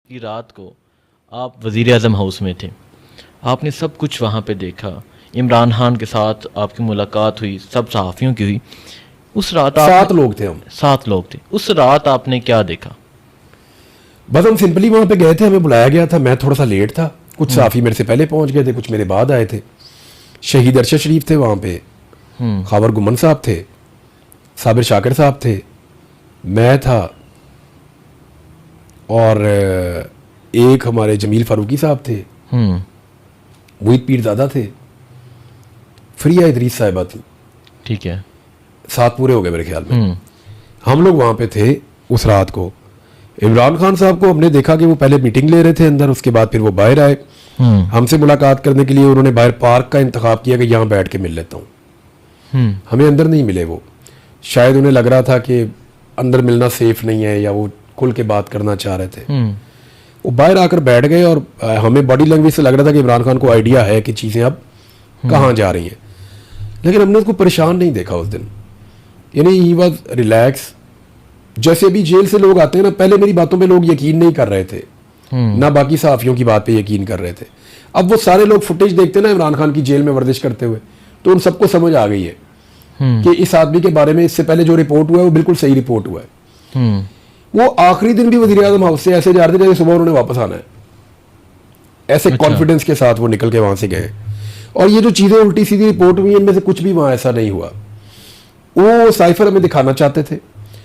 کی رات کو آپ وزیر اعظم ہاؤس میں تھے، آپ نے سب کچھ وہاں پہ دیکھا، عمران خان کے ساتھ آپ کی ملاقات ہوئی، سب صحافیوں کی ہوئی. اس رات آپ 7 لوگ تھے ہم. 7 لوگ تھے. اس رات آپ نے کیا دیکھا؟ بس ہم سمپلی وہاں پہ گئے تھے، ہمیں بلایا گیا تھا. میں تھوڑا سا لیٹ تھا، کچھ صحافی میرے سے پہلے پہنچ گئے تھے، کچھ میرے بعد آئے تھے. شہید ارشد شریف تھے وہاں پہ، خاور گمن صاحب تھے، صابر شاکر صاحب تھے، میں تھا، اور ایک ہمارے جمیل فاروقی صاحب تھے، محیط پیر زادہ تھے، فریہ ادریس صاحبہ تھی. ٹھیک ہے، 7 پورے ہو گئے میرے خیال میں. ہم لوگ وہاں پہ تھے اس رات کو. عمران خان صاحب کو ہم نے دیکھا کہ وہ پہلے میٹنگ لے رہے تھے اندر، اس کے بعد پھر وہ باہر آئے. ہم سے ملاقات کرنے کے لیے انہوں نے باہر پارک کا انتخاب کیا کہ یہاں بیٹھ کے مل لیتا ہوں. ہمیں اندر نہیں ملے. وہ شاید انہیں لگ رہا تھا کہ اندر ملنا سیف نہیں ہے، یا وہ کھل کے بات کرنا چاہ رہے تھے. وہ باہر آ کر بیٹھ گئے، اور ہمیں باڈی لینگویج سے لگ رہا تھا کہ عمران خان کو آئیڈیا ہے کہ چیزیں اب کہاں جا رہی ہیں. لیکن ہم نے اس کو پریشان نہیں دیکھا اس دن. یعنی ہی واز ریلیکس. جیسے ابھی جیل سے لوگ آتے ہیں نا، پہلے میری باتوں پہ لوگ یقین نہیں کر رہے تھے، نہ باقی صحافیوں کی بات پہ یقین کر رہے تھے. اب وہ سارے لوگ فوٹیج دیکھتے ہیں نا عمران خان کی جیل میں ورزش کرتے ہوئے، تو ان سب کو سمجھ آ گئی ہے کہ اس آدمی کے بارے میں اس سے پہلے جو رپورٹ ہوا ہے وہ بالکل صحیح رپورٹ ہوا ہے. وہ آخری دن بھی وزیر اعظم ہاؤس سے ایسے جا رہے تھے جیسے صبح انہوں نے واپس آنا ہے. ایسے کانفیڈنس کے ساتھ وہ نکل کے وہاں سے گئے. اور یہ جو چیزیں الٹی سیدھی رپورٹ ہوئی ان میں سے کچھ بھی وہاں ایسا نہیں ہوا. وہ سائفر ہمیں دکھانا چاہتے تھے.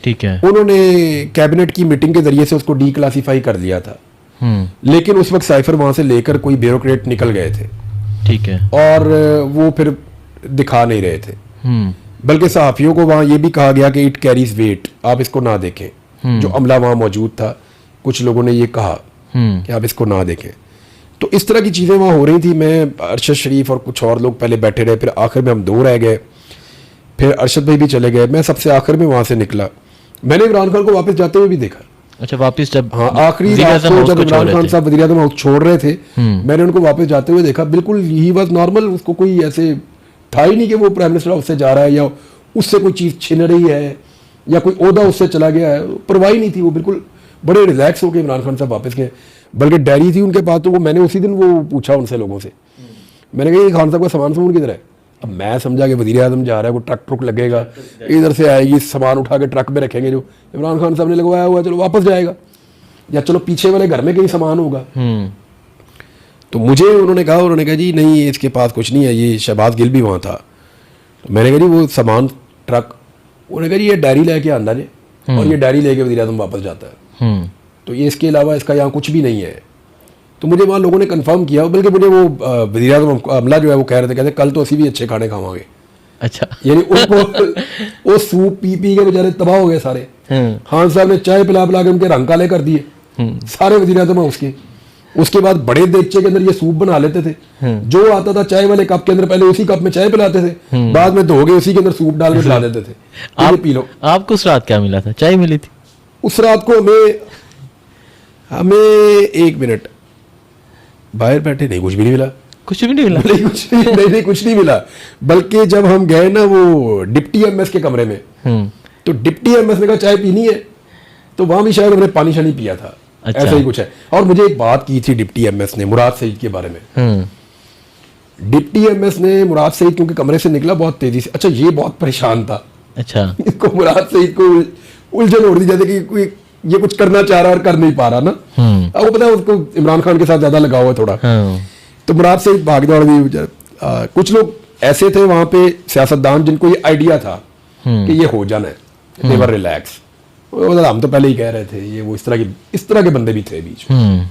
ٹھیک ہے، انہوں نے کیبنٹ کی میٹنگ کے ذریعے سے اس کو ڈی کلاسیفائی کر دیا تھا، لیکن اس وقت سائفر وہاں سے لے کر کوئی بیوروکریٹ نکل گئے تھے. ٹھیک ہے، اور وہ پھر دکھا نہیں رہے تھے. بلکہ صحافیوں کو وہاں یہ بھی کہا گیا کہ اٹ کیریز ویٹ، آپ اس کو نہ دیکھیں. جو عملہ وہاں موجود تھا، کچھ لوگوں نے یہ کہا کہ آپ اس کو نہ دیکھیں. تو اس طرح کی چیزیں وہاں ہو رہی تھی. میں، ارشد شریف اور کچھ اور لوگ پہلے بیٹھے رہے، پھر آخر میں ہم 2 رہ گئے. پھر ارشد بھائی بھی چلے گئے. میں سب سے آخر میں وہاں سے نکلا. میں نے عمران خان کو واپس جاتے ہوئے بھی دیکھا. اچھا، واپس جب آخری رات کو جب عمران خان صاحب وزیر اعظم ہاؤس چھوڑ رہے تھے، میں نے ان کو واپس جاتے ہوئے دیکھا. بالکل ہی واز نارمل. اس کو کوئی ایسے تھا ہی نہیں کہ وہ پرائم منسٹر ہاؤس سے جا رہا ہے یا اس سے کوئی چیز چھن رہی ہے یا کوئی عہدہ اس سے چلا گیا ہے. پرواہ نہیں تھی. وہ بالکل بڑے ریلیکس ہو کے عمران خان صاحب واپس گئے. بلکہ ڈائری تھی ان کے پاس، تو وہ میں نے اسی دن وہ پوچھا ان سے لوگوں سے. میں نے کہا یہ خان صاحب کا سامان کدھر ہے؟ اب میں سمجھا کہ وزیر اعظم جا رہا ہے، وہ ٹرک لگے گا، ادھر سے آئے گی، سامان اٹھا کے ٹرک میں رکھیں گے جو عمران خان صاحب نے لگوایا ہوا ہے، چلو واپس جائے گا، یا چلو پیچھے والے گھر میں کہیں سامان ہوگا. تو مجھے انہوں نے کہا جی نہیں اس کے پاس کچھ نہیں ہے. یہ شہباز گل بھی وہاں تھا. تو میں نے کہا جی وہ سامان ٹرک، انہوں نے کہا جی یہ ڈائری لے کے آندا جی، اور یہ ڈائری لے کے وزیر اعظم واپس جاتا ہے. تو یہ اس کے علاوہ اس کا یہاں کچھ بھی نہیں ہے. تو مجھے وہاں لوگوں نے کنفرم کیا. بلکہ مجھے وہ وزیر اعظم عملہ جو ہے وہ کہہ رہے تھے، کہتے کل تو اسی بھی اچھے کھانے کھاواں گے. اچھا، یعنی ان کو وہ سوپ پی کے بیچارے تباہ ہو گئے سارے. خان صاحب نے چائے پلا کے ان کے رنگ کالے کر دیے سارے وزیر اعظم اس کے. اس کے بعد بڑے دیگچے کے اندر یہ سوپ بنا لیتے تھے. جو آتا تھا چائے والے کپ کے اندر پہلے اسی کپ میں چائے پلاتے تھے، بعد میں دھو کے اسی کے اندر سوپ ڈال کے پلا دیتے تھے. آپ پی لو. آپ کو اس رات کیا ملا تھا؟ چائے ملی تھی اس رات کو ہمیں 1 منٹ باہر بیٹھے نہیں، کچھ بھی نہیں ملا. کچھ بھی نہیں ملا؟ نہیں کچھ نہیں ملا. بلکہ جب ہم گئے نا وہ ڈپٹی ایم ایس کے کمرے میں، تو ڈپٹی ایم ایس نے کہا چائے پینی ہے، تو وہاں بھی شاید ہم نے پانی شانی پیا تھا. ایسا ہی کچھ ہے. اور مجھے ایک بات کی تھی ڈپٹی ایم ایس نے مراد سعید کے بارے میں. ڈپٹی ایم ایس نے مراد سعید کیونکہ کمرے سے نکلا بہت تیزی سے. اچھا یہ بہت پریشان تھا. اچھا، اس کو مراد سعید کو الجھن اڑ دی جاتی کہ کوئی یہ کچھ کرنا چاہ رہا اور کر نہیں پا رہا نا. اب وہ پتا ہے اس کو عمران خان کے ساتھ زیادہ لگا ہوا ہے تھوڑا. تو مراد سعید بھاگ دوڑ دی. کچھ لوگ ایسے تھے وہاں پہ سیاستدان جن کو یہ آئیڈیا تھا کہ یہ ہو جانا ہے، they were relaxed. ہم تو پہلے ہی کہہ رہے تھے یہ وہ اس طرح کے بندے بھی تھے بیچ میں.